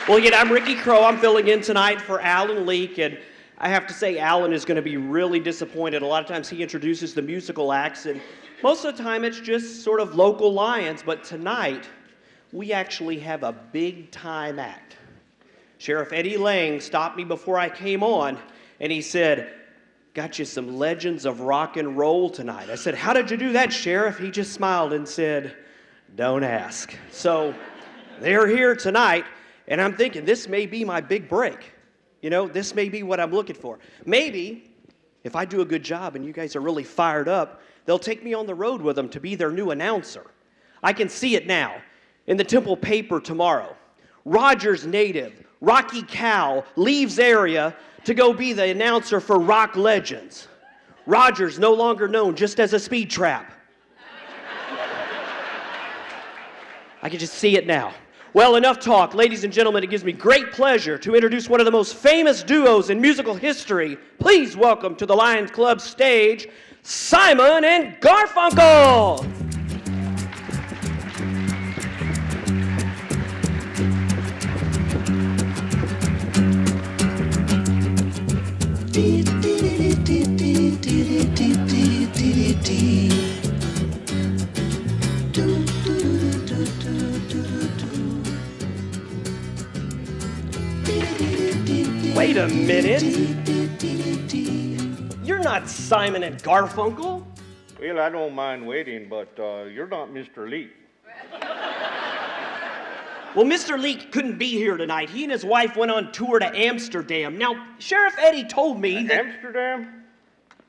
Well, again, I'm Ricky Crow. I'm filling in tonight for Alan Leak, and I have to say Alan is going to be really disappointed. A lot of times he introduces the musical acts, and most of the time it's just sort of local lions, but tonight we actually have a big-time act. Sheriff Eddie Lang stopped me before I came on, and he said, "Got you some legends of rock and roll tonight." I said, "How did you do that, Sheriff?" He just smiled and said, "Don't ask." So they're here tonight, and I'm thinking this may be my big break. You know, this may be what I'm looking for. Maybe if I do a good job and you guys are really fired up, they'll take me on the road with them to be their new announcer. I can see it now in the Temple paper tomorrow. Rogers native, Rocky Cow, leaves area to go be the announcer for Rock Legends. Rogers no longer known just as a speed trap. I can just see it now. Well, enough talk. Ladies and gentlemen, it gives me great pleasure to introduce one of the most famous duos in musical history. Please welcome to the Lions Club stage, Simon and Garfunkel. Wait a minute. You're not Simon and Garfunkel. Well, I don't mind waiting, but you're not Mr. Leak. Well, Mr. Leak couldn't be here tonight. He and his wife went on tour to Amsterdam. Now, Sheriff Eddie told me that... Amsterdam?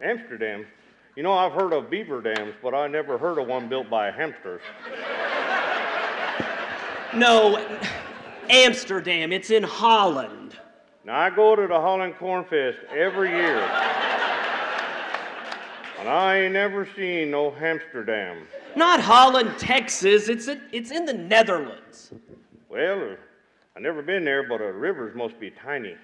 Amsterdam? You know, I've heard of beaver dams, but I never heard of one built by hamsters. No, Amsterdam. It's in Holland. Now, I go to the Holland Corn Fest every year, and I ain't never seen no Amsterdam. Not Holland, Texas. It's in the Netherlands. Well, I've never been there, but the rivers must be tiny.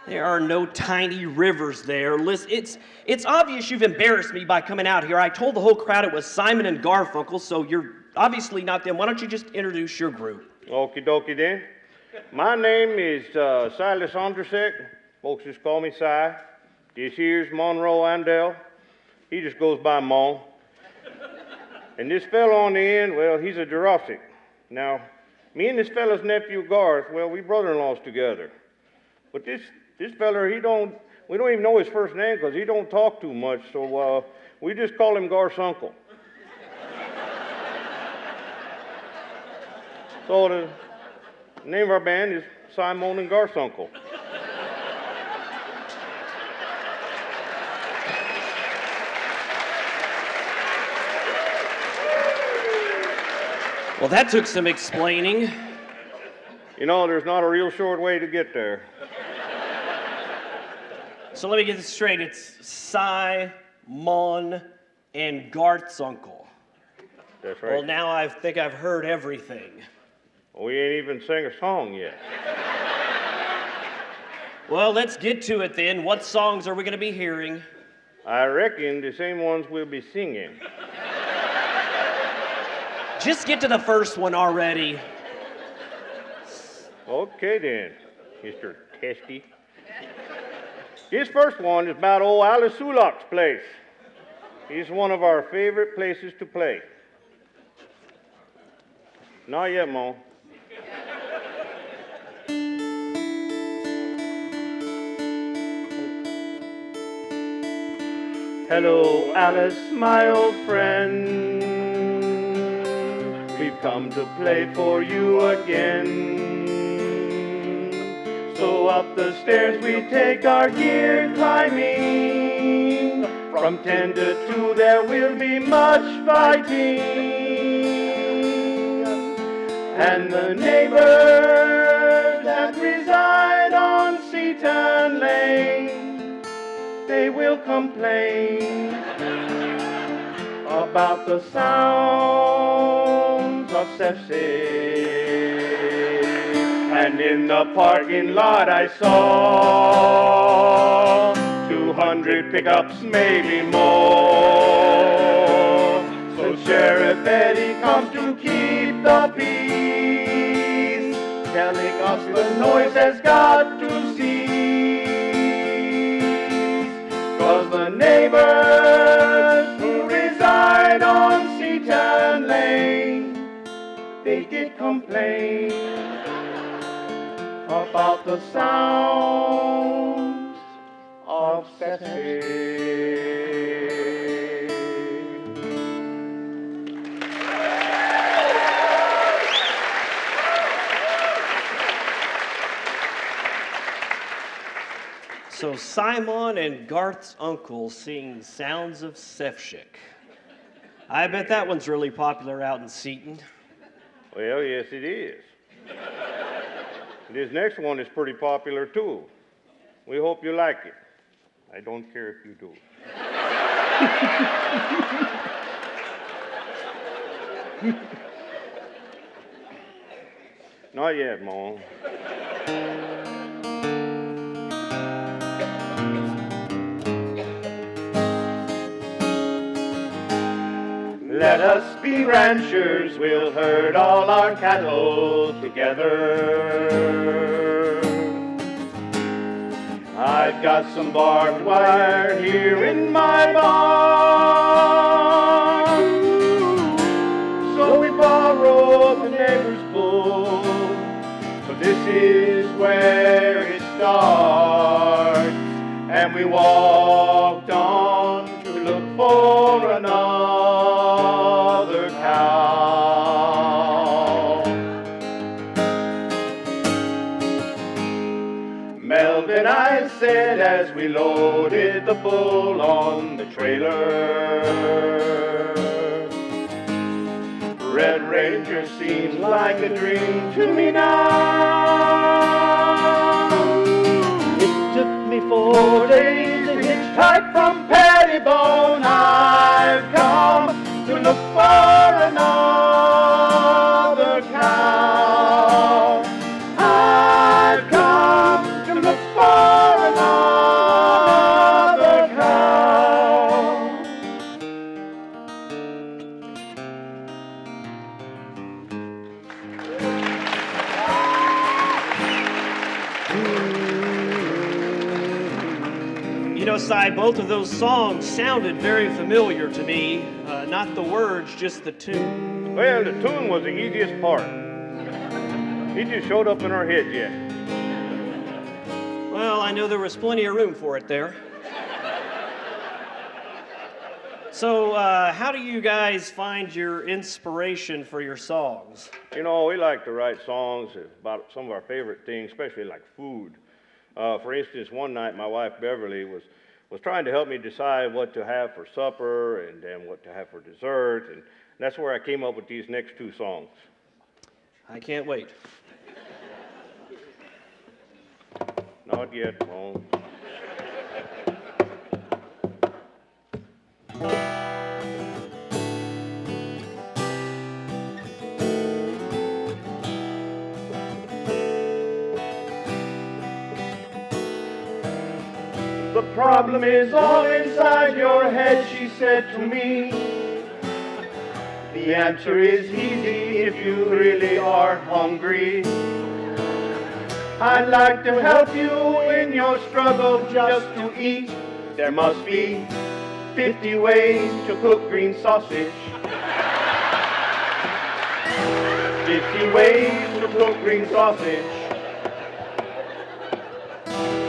There are no tiny rivers there. Listen, it's obvious you've embarrassed me by coming out here. I told the whole crowd it was Simon and Garfunkel, so you're obviously not them. Why don't you just introduce your group? Okie dokie then. My name is Silas Ondersek. Folks just call me Si. This here's Monroe Andel. He just goes by Mon. And this fellow on the end, well, he's a Jurassic. Now, me and this fella's nephew Garth, well, we brother-in-laws together. But this fella, we don't even know his first name because he don't talk too much, so we just call him Garfunkel. So the name of our band is Simon and Garfunkel. Well, that took some explaining. You know, there's not a real short way to get there. So let me get this straight. It's Si, Mon, and Garfunkel. That's right. Well, now I think I've heard everything. We ain't even sang a song yet. Well, let's get to it then. What songs are we going to be hearing? I reckon the same ones we'll be singing. Just get to the first one already. Okay then, Mr. Testy. This first one is about old Alice Sulak's place. It's one of our favorite places to play. Not yet, Mo. Hello, Alice, my old friend. We've come to play for you again. So up the stairs we take our gear climbing. From 10 to 2 there will be much fighting. And the neighbors that reside on Seaton Lane, they will complain about the sounds of sepsis. And in the parking lot I saw 200 pickups, maybe more. So Sheriff Eddie comes to keep the peace. Tell 'cause the noise has got to cease. 'Cause the neighbors who reside on Seaton Lane, they did complain about the sounds of Secrest. So Simon and Garth's uncle sing Sounds of Sefshik. I bet that one's really popular out in Seaton. Well, yes, it is. This next one is pretty popular, too. We hope you like it. I don't care if you do. Not yet, Mom. Let us be ranchers, we'll herd all our cattle together. I've got some barbed wire here in my barn. So we borrow the neighbor's bull. So this is where it starts. And we walked on to look for another cow. Melvin, I said as we loaded the bull on the trailer, Red Ranger seems like a dream to me now. It took me 4 days to hitchhike from Pettibone. I've come to look for another cow. I've come to look for another cow. You know, Si, both of those songs sounded very familiar to me. Not the words, just the tune. Well, the tune was the easiest part. He just showed up in our heads yet. Well, I know there was plenty of room for it there. So, how do you guys find your inspiration for your songs? You know, we like to write songs about some of our favorite things, especially like food. For instance, one night my wife Beverly was trying to help me decide what to have for supper and then what to have for dessert, and that's where I came up with these next two songs. I can't wait. Not yet, Mom. The problem is all inside your head, she said to me. The answer is easy if you really are hungry. I'd like to help you in your struggle just to eat. There must be 50 ways to cook green sausage. 50 ways to cook green sausage.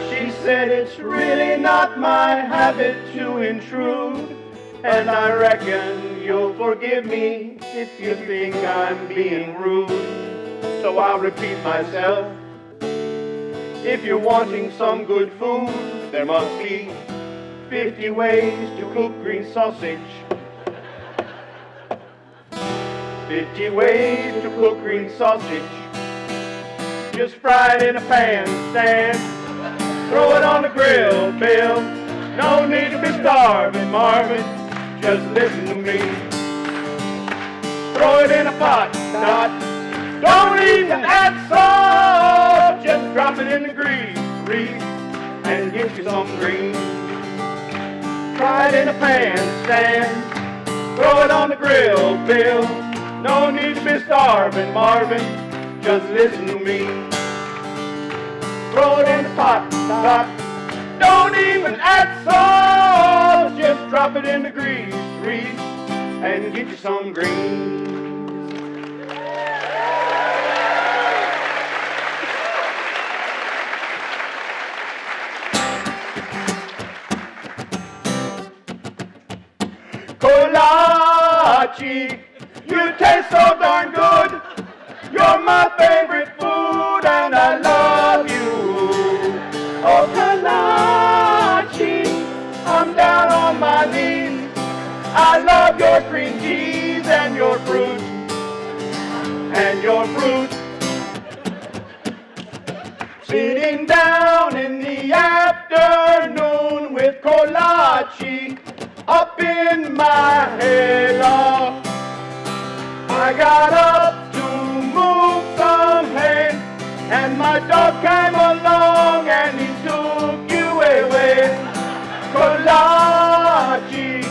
She said it's really not my habit to intrude, and I reckon you'll forgive me if you think I'm being rude. So I'll repeat myself. If you're wanting some good food, there must be 50 ways to cook green sausage. 50 ways to cook green sausage. Just fry it in a pan stand. Throw it on the grill, Bill. No need to be starving, Marvin. Just listen to me. Throw it in a pot, Dot. Don't even add salt. Just drop it in the grease, Reese, and get you some greens. Fry it in a pan stand. Throw it on the grill, Bill. No need to be starving, Marvin. Just listen to me. throw it in the pot, don't even add salt, just drop it in the grease, and get you some greens. Kolache, you taste so darn good. You're my favorite food and I love you. Oh, Kolache, I'm down on my knees. I love your cream cheese and your fruit. Sitting down in the afternoon with Kolache up in my head. I got up to move some hay, and my dog came along and he took you away. Kolache,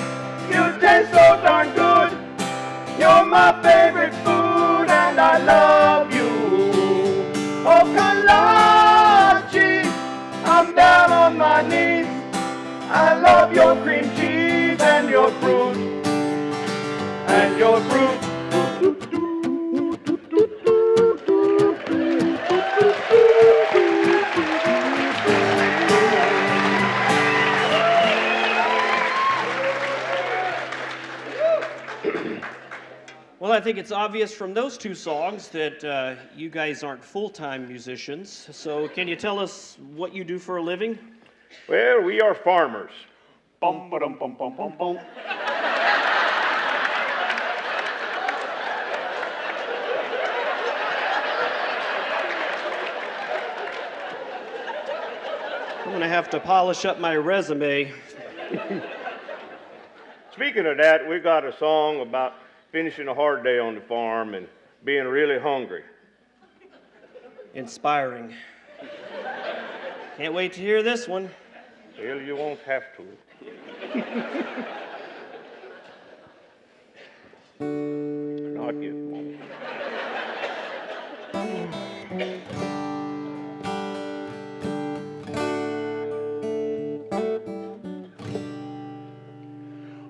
you taste so darn good. You're my favorite food and I love you. Oh, Kolache, I'm down on my knees. I love your cream cheese and your fruit. Well, I think it's obvious from those two songs that you guys aren't full-time musicians. So can you tell us what you do for a living? Well, we are farmers. Bum, ba-dum, bum, bum, bum, bum. I'm going to have to polish up my resume. Speaking of that, we got a song about finishing a hard day on the farm and being really hungry. Inspiring. Can't wait to hear this one. Well, you won't have to. Not yet, Mom.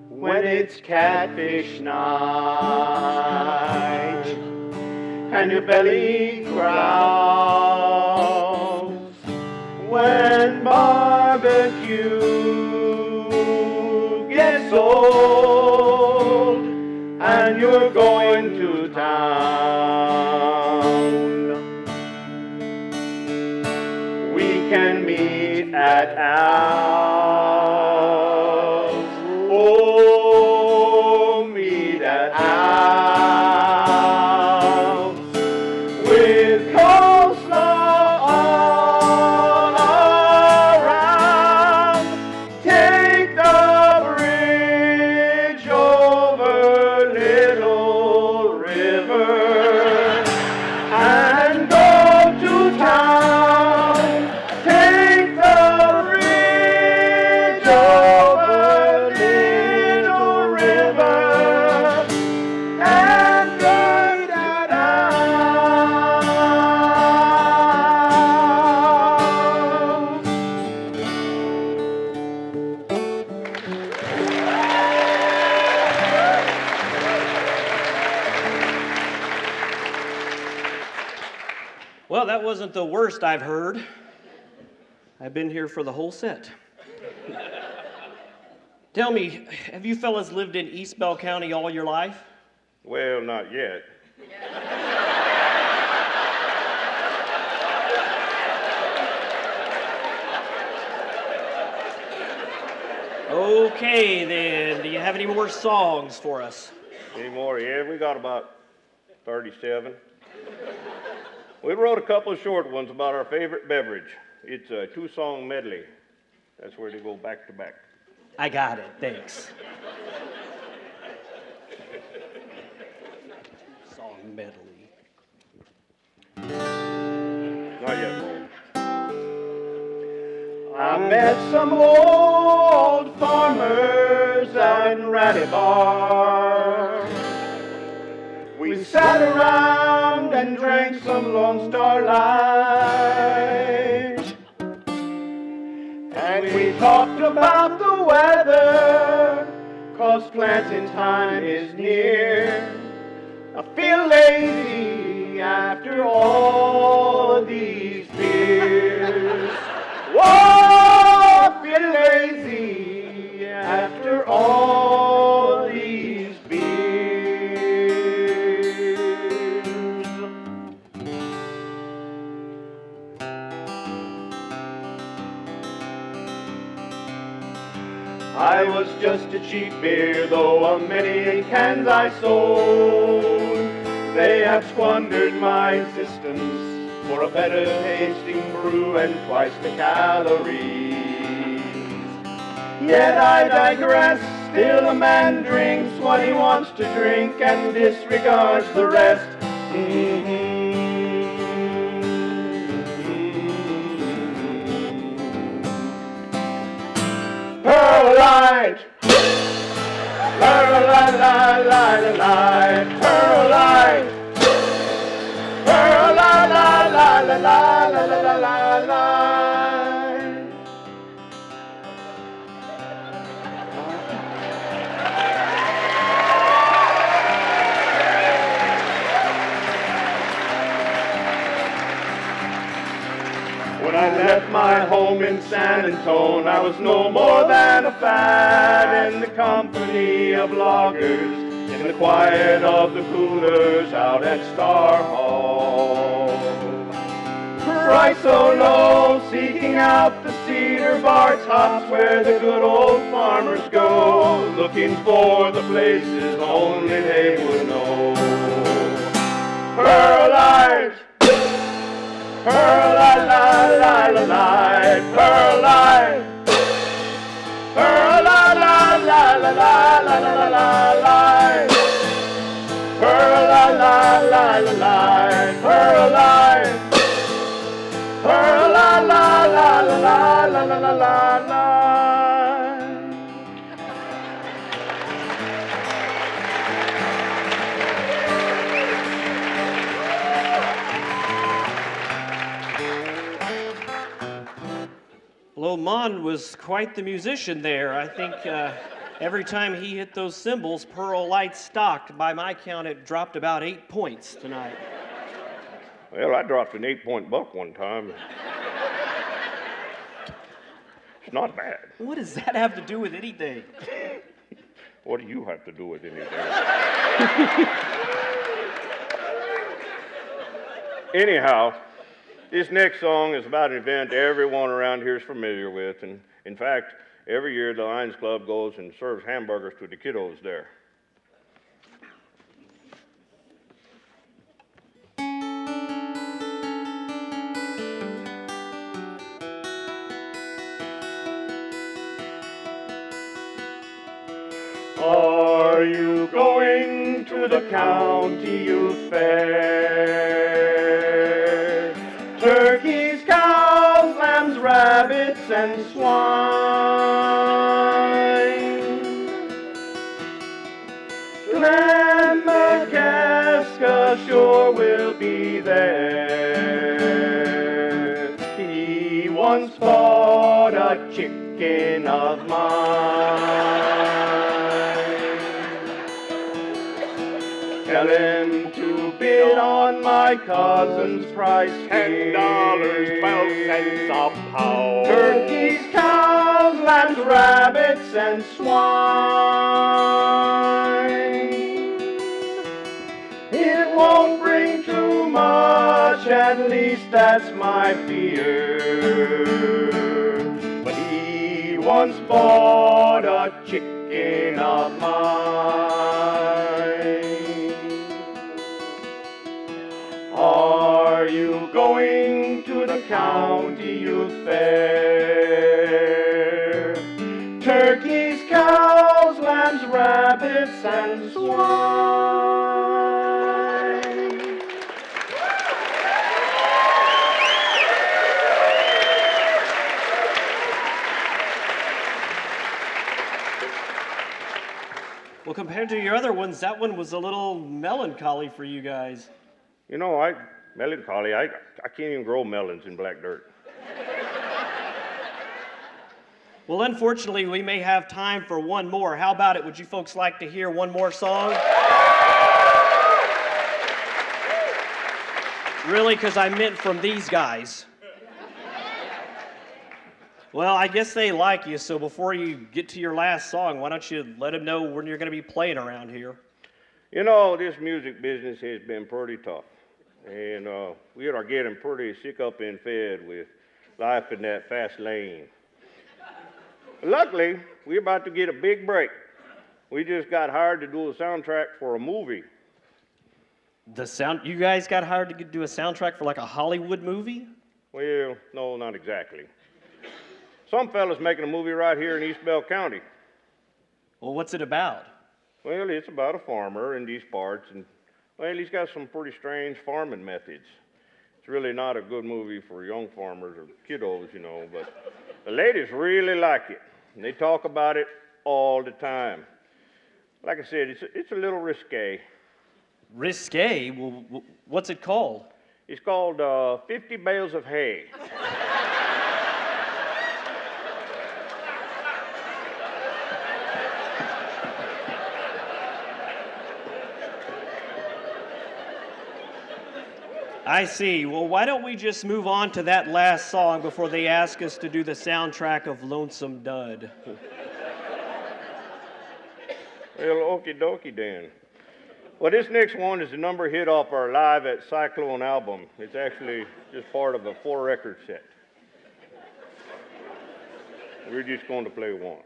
When it's catfish night and your belly growls, when barbecue gets old and you're going to town, we can meet at Al's. Oh, meet at Al's with coleslaw all around. Take the bridge over Little River and go to town. Take the bridge over Little River and ride at Al's. Well, that wasn't the worst I've heard. I've been here for the whole set. Tell me, have you fellas lived in East Bell County all your life? Well, not yet. Okay, then. Do you have any more songs for us? Any more? Yeah, we got about 37. We wrote a couple of short ones about our favorite beverage. It's a 2-song medley. That's where they go back to back. I got it, thanks. Song medley. Not yet, Mom. I met some old farmers at Ratty Bar. We sat around and drank some Lone Star Light. talked about the weather, 'cause planting time is near. I feel lazy after all these beers. Whoa, I feel lazy after all these beers. I was just a cheap beer, though a many cans I sold. They have squandered my existence for a better tasting brew and twice the calories. Yet I digress, still a man drinks what he wants to drink and disregards the rest. Perlite, perlite, perlite, When I left my home in San Antone, I was no more than a fad in the company of loggers, in the quiet of the coolers out at Star Hall. Price so low, seeking out the cedar bar tops where the good old farmers go, looking for the places only they would know. Perlite, perlite, perlite, perlite, perlite, Well, Mon was quite the musician there. I think every time he hit those cymbals, Pearl Light stocked. By my count, it dropped about 8 points tonight. Well, I dropped an 8-point buck one time. It's not bad. What does that have to do with anything? What do you have to do with anything? Anyhow, this next song is about an event everyone around here is familiar with, and in fact, every year the Lions Club goes and serves hamburgers to the kiddos there. Are you going to the county youth fair? Turkeys, cows, lambs, rabbits, and swine. Glenn McCaska sure will be there. He once bought a chicken of mine. Tell him to bid on my cousin's price. $10, 12 cents a pound. Turkeys, cows, lambs, rabbits, and swine. It won't bring too much, at least that's my fear. But he once bought a chicken of mine. Are you going to the county youth fair? Turkeys, cows, lambs, rabbits, and swine. Well, compared to your other ones, that one was a little melancholy for you guys. You know, melancholy, I can't even grow melons in black dirt. Well, unfortunately, we may have time for one more. How about it? Would you folks like to hear one more song? Really, because I meant from these guys. Well, I guess they like you, so before you get to your last song, why don't you let them know when you're going to be playing around here? You know, this music business has been pretty tough. And we are getting pretty sick up and fed with life in that fast lane. Luckily, we're about to get a big break. We just got hired to do a soundtrack for a movie. You guys got hired to do a soundtrack for like a Hollywood movie? Well, no, not exactly. Some fella's making a movie right here in East Bell County. Well, what's it about? Well, it's about a farmer in these parts, and, well, he's got some pretty strange farming methods. It's really not a good movie for young farmers or kiddos, you know, but the ladies really like it, and they talk about it all the time. Like I said, it's a little risque. Risque? Well, what's it called? It's called 50 Bales of Hay. I see. Well, why don't we just move on to that last song before they ask us to do the soundtrack of Lonesome Dud? Well, okie dokie then. Well, this next one is a number hit off our Live at Cyclone album. It's actually just part of a 4-record set. We're just going to play one.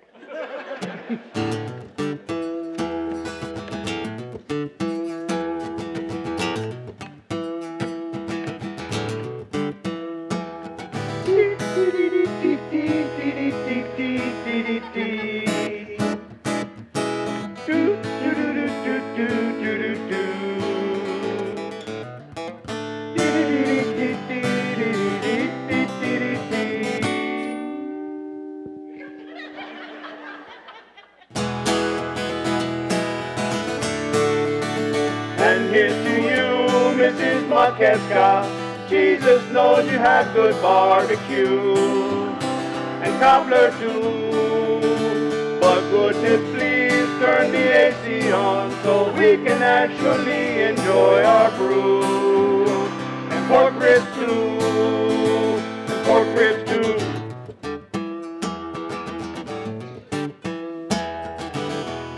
And here's to you, Mrs. Makeska. Jesus knows you have good barbecue and cobbler too. But goodness, please turn the AC on so we can actually enjoy our brew. And pork ribs too, and pork ribs too.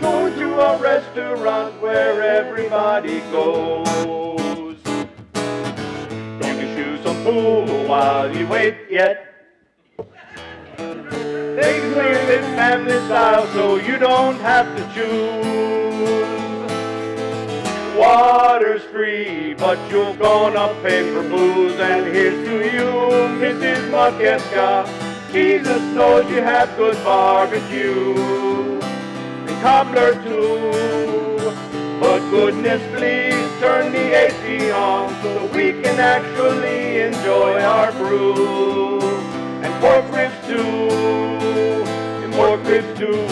Go to a restaurant where everybody goes. Don't you shoe some fool while you wait yet. They clear it family style so you don't have to choose. Water's free, but you're gonna pay for booze. And here's to you, Mrs. Makeska. Jesus knows you have good barbecue and cobbler too. But goodness, please turn the AC on so we can actually enjoy our brew. And pork ribs too, and pork ribs too.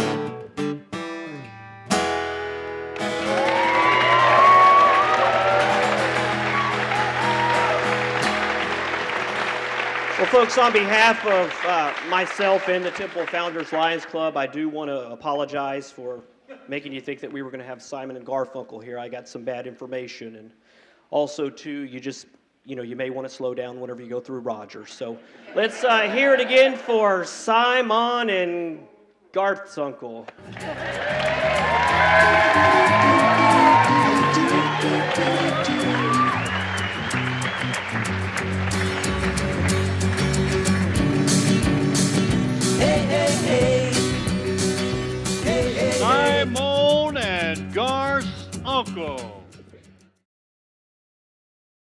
Well, folks, on behalf of myself and the Temple Founders Lions Club, I do want to apologize for making you think that we were going to have Simon and Garfunkel here. I got some bad information, and also, too, you may want to slow down whenever you go through Rogers. So let's hear it again for Simon and Garth's uncle. Simon and Garth's uncle.